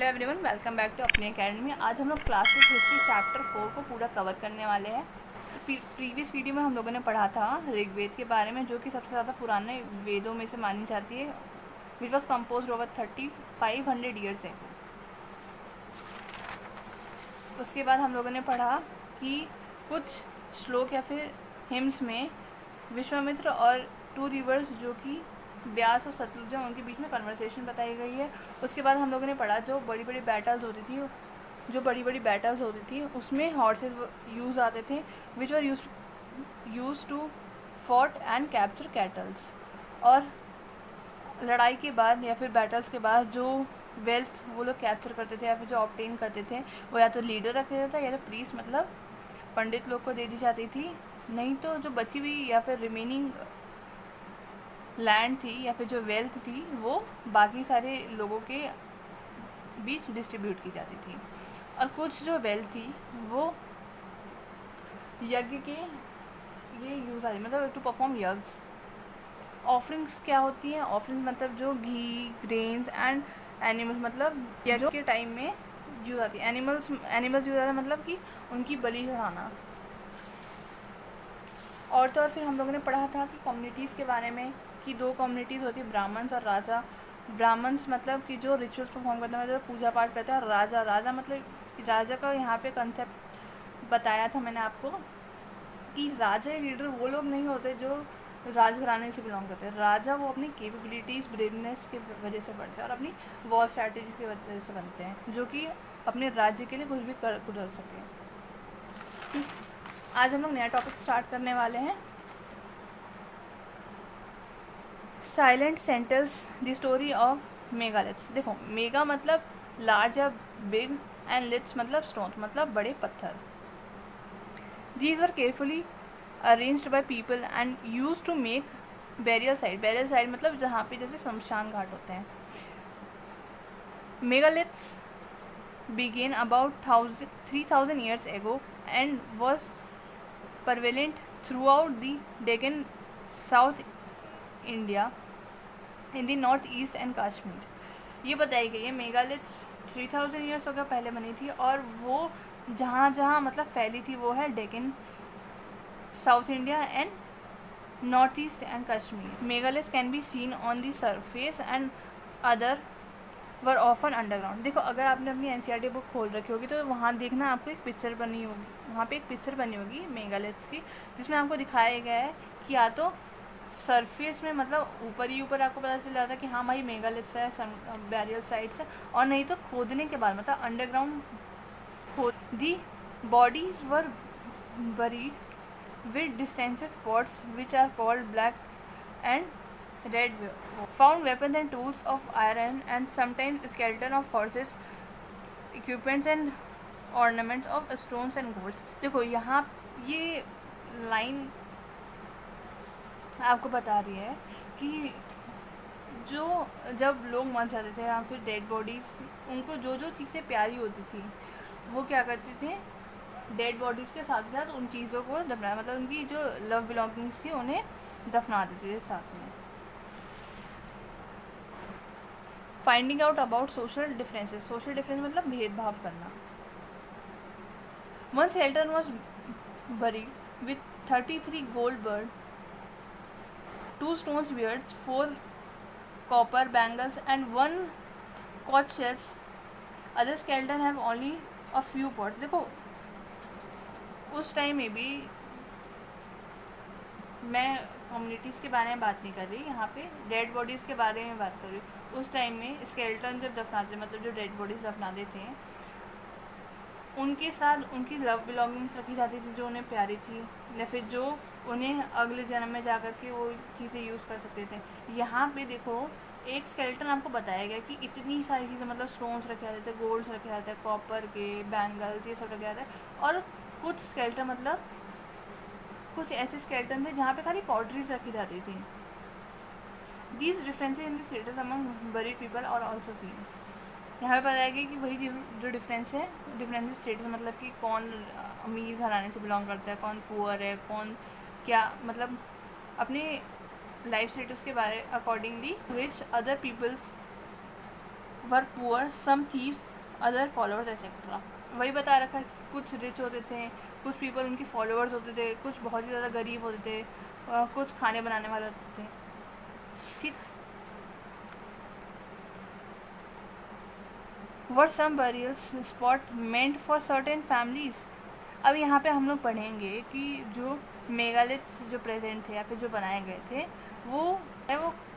Hello everyone, welcome back to अपनी academy. आज हम लोग क्लासिक हिस्ट्री चैप्टर 4 को पूरा कवर करने वाले हैं। तो प्रीवियस वीडियो में हम लोगों ने पढ़ा था ऋग्वेद के बारे में, जो कि सबसे ज़्यादा पुराने वेदों में से मानी जाती है, which was compose over 3500 years है। उसके बाद हम लोगों ने पढ़ा कि कुछ श्लोक या फिर हिम्स में विश्वामित्र और 2 रिवर्स जो कि व्यास और सतलुज हैं, उनके बीच में कन्वर्सेशन बताई गई है। उसके बाद हम लोगों ने पढ़ा जो बड़ी बड़ी बैटल्स होती थी उसमें हॉर्सेस यूज़ आते थे, which were use to fought and capture cattles. और लड़ाई के बाद या फिर बैटल्स के बाद जो वेल्थ वो लोग कैप्चर करते थे या फिर जो ऑब्टेन करते थे, वो या तो लीडर रख देता था या तो प्रीस्ट मतलब पंडित लोग को दे दी जाती थी, नहीं तो जो बची हुई या फिर रिमेनिंग लैंड थी या फिर जो वेल्थ थी वो बाकी सारे लोगों के बीच डिस्ट्रीब्यूट की जाती थी। और कुछ जो वेल्थ थी वो यज्ञ के लिए यूज़ आती, मतलब टू परफॉर्म यज्ञ। ऑफरिंग्स क्या होती हैं? ऑफरिंग्स मतलब जो घी, ग्रेन्स एंड एनिमल्स, मतलब यज्ञ के टाइम में यूज़ आती है। एनिमल्स यूज़ आते हैं मतलब कि उनकी बलि चढ़ाना। और तो और फिर हम लोगों ने पढ़ा था कि कम्युनिटीज़ के बारे में, कि 2 कम्युनिटीज़ होती है, ब्राह्मण्स और राजा। ब्राह्मण्स मतलब कि जो रिचुअल्स परफॉर्म करते हैं, मतलब पूजा पाठ करते हैं। और राजा मतलब राजा का यहाँ पे कंसेप्ट बताया था मैंने आपको कि राजा लीडर वो लोग नहीं होते जो राजघराने से बिलोंग करते हैं। राजा वो अपनी कैपेबिलिटीज़, ब्रेवनेस के वजह से बढ़ते हैं और अपनी वॉर स्ट्रैटेजीज की वजह से बनते हैं, जो कि अपने राज्य के लिए कुछ भी कर सकें। ठीक, आज हम लोग नया टॉपिक स्टार्ट करने वाले हैं, silent sentence the story of megaliths. देखो, मेगा मतलब लार्ज या बिग एंड लिथ्स मतलब स्टोन, मतलब बड़े पत्थर। These were carefully arranged by people and use to make burial site मतलब जहाँ पे जैसे शमशान घाट होते हैं। Megaliths began about 3000 years ago and was prevalent throughout the Deccan, South India, in the North East and Kashmir। ये बताई गई है मेगालिथ्स 3000 ईयर्स हो गया पहले बनी थी, और वो जहाँ जहाँ मतलब फैली थी वो है Deccan, south India and north east and Kashmir. Megaliths can be seen on the surface and other were often underground. देखो, अगर आपने अपनी एनसीईआरटी बुक खोल रखी होगी तो वहाँ देखना आपको एक पिक्चर बनी होगी, वहाँ पे एक पिक्चर बनी होगी मेगालिथ्स की, जिसमें आपको दिखाया गया है कि या तो सरफेस में मतलब ऊपर ही ऊपर आपको पता चल जाता है कि हाँ भाई मेगालिथ्स है, बैरियल साइट्स है, और नहीं तो खोदने के बाद मतलब underground the bodies were buried with distinctive pots which are called black and red, found weapons and tools of iron and sometimes skeleton of horses, equipments and ornaments of stones and gold। देखो, यहाँ ये line आपको बता रही है कि जो जब लोग मर जाते थे या फिर डेड बॉडीज़, उनको जो जो चीज़ें प्यारी होती थी वो क्या करते थे, डेड बॉडीज़ के साथ साथ उन चीज़ों को दफना, मतलब उनकी जो लव बिलोंगिंग्स थी उन्हें दफना देते थे साथ में। Finding out about social differences मतलब भेदभाव करना। One skeleton was buried with 33 gold bird, 2 stones beads, 4 copper bangles and 1 conch shells. Other skeleton have only a few pot. देखो, उस टाइम में भी, मैं कम्युनिटीज़ के बारे में बात नहीं कर रही, यहाँ पे डेड बॉडीज़ के बारे में बात कर रही हूँ। उस टाइम में स्केलेटन जब दफनाते, मतलब जो डेड बॉडीज़ दफनाते थे, उनके साथ उनकी लव बिलोंगिंग्स रखी जाती थी जो उन्हें प्यारी थी, या फिर जो उन्हें अगले जन्म में जाकर के वो चीज़ें यूज़ कर सकते थे। यहाँ पे देखो, एक स्केलेटन आपको बताया गया कि इतनी सारी चीज़ें, मतलब स्टोन्स रखे जाते थे, गोल्ड्स रखे जाते हैं, कॉपर के बैंगल्स, ये सब रखे जाते हैं। और कुछ स्केलेटन मतलब कुछ ऐसे स्केलेटन थे जहाँ पे खाली पॉटरीज रखी जाती थी। These differences in the status among buried people और ऑल्सो सीन। यहाँ पे बताया गया कि वही जो डिफरेंसेस स्टेटस मतलब कि कौन अमीर घराने से बिलोंग करता है, कौन पुअर है, कौन क्या, मतलब अपने लाइफ स्टेटस के बारे accordingly. Which other peoples were poor, some thieves other followers etcetera. वही बता रखा है कि कुछ रिच होते थे, कुछ पीपल उनकी फॉलोअर्स होते थे, कुछ बहुत ही ज़्यादा गरीब होते थे, कुछ खाने बनाने वाले होते थे। ठीक, were some burials spot meant for certain families. अब यहाँ पे हम लोग पढ़ेंगे कि जो मेगालिथ्स जो प्रेजेंट थे या फिर जो बनाए गए थे वो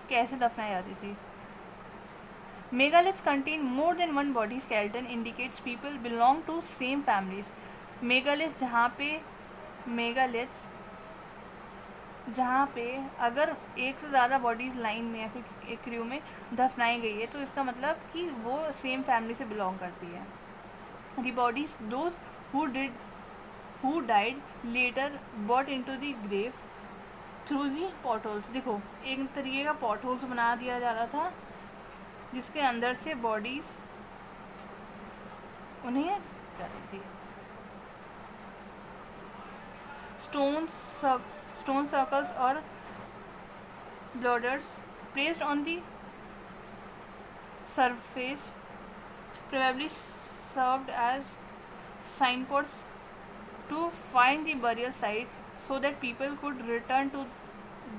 कैसे दफनाई जाती थी। Megaliths contain more than one body skeleton indicates people belong to same families. Megaliths जहाँ पे अगर एक से ज़्यादा बॉडीज लाइन में या फिर एक क्रू में दफनाई गई है तो इसका मतलब कि वो सेम फैमिली से बिलोंग करती है। The bodies those who died later brought into the grave through the port holes. देखो, एक तरीके का पॉट होल्स बना दिया जाता था जिसके अंदर से बॉडीज उन्हें जाती थी। स्टोन सर्कल्स और ब्लॉडर्स placed on the surface probably served as signposts to find the burial site so that people could return to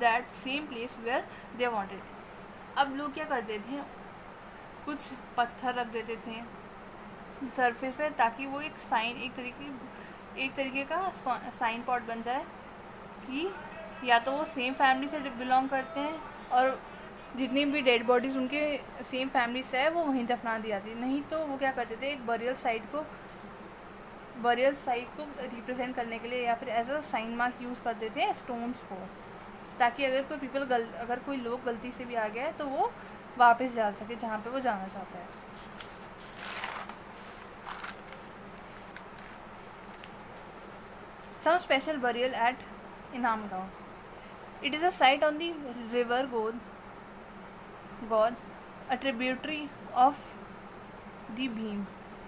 that same place where they wanted. अब लोग क्या करते थे, कुछ पत्थर रख देते थे सरफेस पे ताकि वो एक तरीके का साइन पॉट बन जाए कि या तो वो सेम फैमिली से बिलोंग करते हैं और जितनी भी डेड बॉडीज़ उनके सेम फैमिली से है वो वहीं दफना दी जाती। नहीं तो वो क्या करते थे, एक बरियल साइट को रिप्रेजेंट करने के लिए या फिर as a sign mark use करते थे स्टोन्स को, ताकि अगर कोई लोग गलती से भी आ गया है तो वो वापस जा सके जहाँ पे वो जाना चाहता है। Some special burial at Inamgaon. It is a site on the river God, a tributary of the Bhim.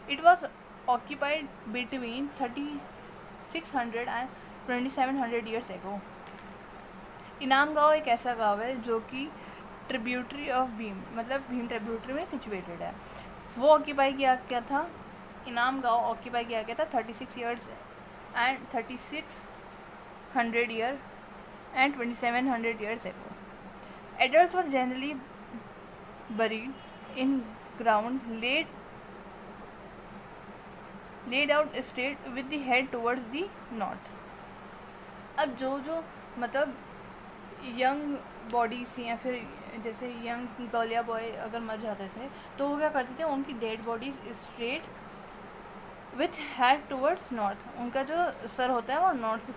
It was occupied between 3600 and 2700 years ago. इनाम गाँव एक ऐसा गाँव है जो कि ट्रिब्यूटरी ऑफ भीम मतलब भीम ट्रिब्यूटरी में सिचुएटेड है। वो ऑक्यूपाई किया गया था, इनाम गाँव ऑक्यूपाई किया गया था 3600 year and 2700 years ago. Adults were generally buried in ground laid out straight with the head towards the north. अब जो मतलब यंग बॉडीज थी या फिर जैसे यंग गर्ल या बॉय अगर मर जाते थे तो वो क्या करते थे, उनकी dead bodies straight with head towards north, उनका जो सर होता है वो नॉर्थ की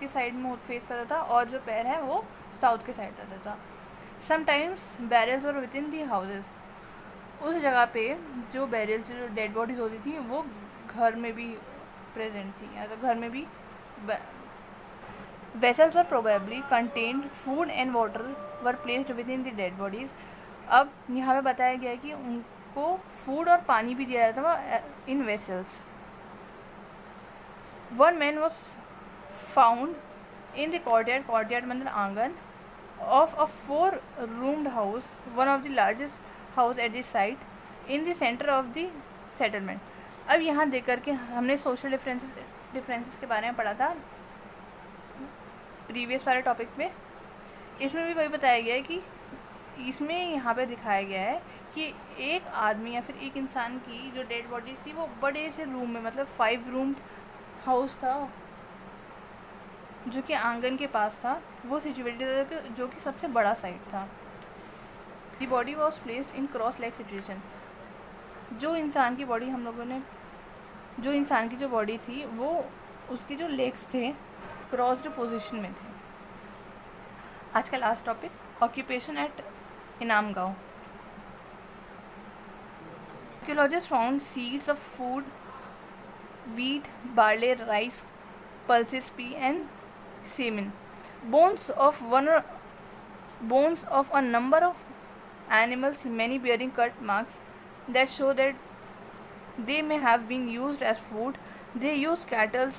साइड में फेस करता था और जो पैर है वो साउथ के साइड रहता था। समटाइम्स बैरल्स और विद इन दी हाउसेज, उस जगह पे जो बैरल्स जो डेड बॉडीज होती थी वो घर में भी प्रेजेंट थी, या तो घर में भी vessels were probably contained food and water were placed within the dead bodies. अब यहाँ पे बताया गया है कि उनको फूड और पानी भी दिया जाता था in vessels. One man was found in the courtyard मतलब आंगन of a 4-roomed house, one of the largest house at the site in the center of the settlement. अब यहाँ देख कर के हमने सोशल डिफरेंसेस के बारे में पढ़ा था प्रीवियस वाले टॉपिक में। इसमें भी वही बताया गया है कि इसमें यहाँ पे दिखाया गया है कि एक आदमी या फिर एक इंसान की जो डेड बॉडी थी वो बड़े से रूम में मतलब 5-रूम हाउस था जो कि आंगन के पास था, वो सिचुएटेड था जो कि सबसे बड़ा साइट था। The body was placed in cross leg situation. जो इंसान की जो बॉडी थी वो उसकी जो लेग्स थे क्रॉस्ड पोजीशन में थे। आज का लास्ट टॉपिक, ऑक्यूपेशन एट इनाम गाँव। Archaeologist found seeds of food, wheat, barley, rice, pulses, pea and semen, bones of a number of animals, many bearing cut marks that show that they may have been used as food. They used cattle,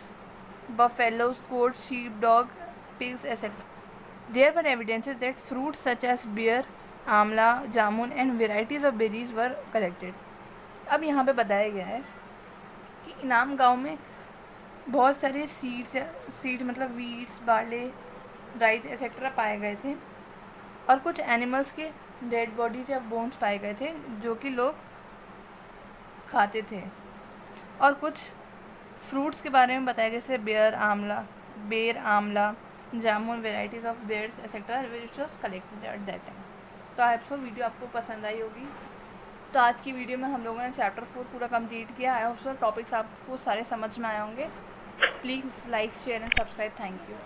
buffaloes, goats, sheep, dog, pigs, etc. There were evidences that fruits such as beer, amla, jamun and varieties of berries were collected. अब यहाँ पे बताया गया है कि इनाम गांव में बहुत सारे सीड मतलब वीट्स, बार्ले, राइस एक्सेट्रा पाए गए थे और कुछ एनिमल्स के डेड बॉडीज या बोन्स पाए गए थे जो कि लोग खाते थे। और कुछ फ्रूट्स के बारे में बताया जैसे बेर, आंवला, जामुन, varieties of bers etcetera which was collected at that time. तो आई होप सो वीडियो आपको पसंद आई होगी। तो आज की वीडियो में हम लोगों ने चैप्टर 4 पूरा कंप्लीट किया। आई होप सो टॉपिक्स आपको सारे समझ में आए होंगे। Please like, share and subscribe. Thank you.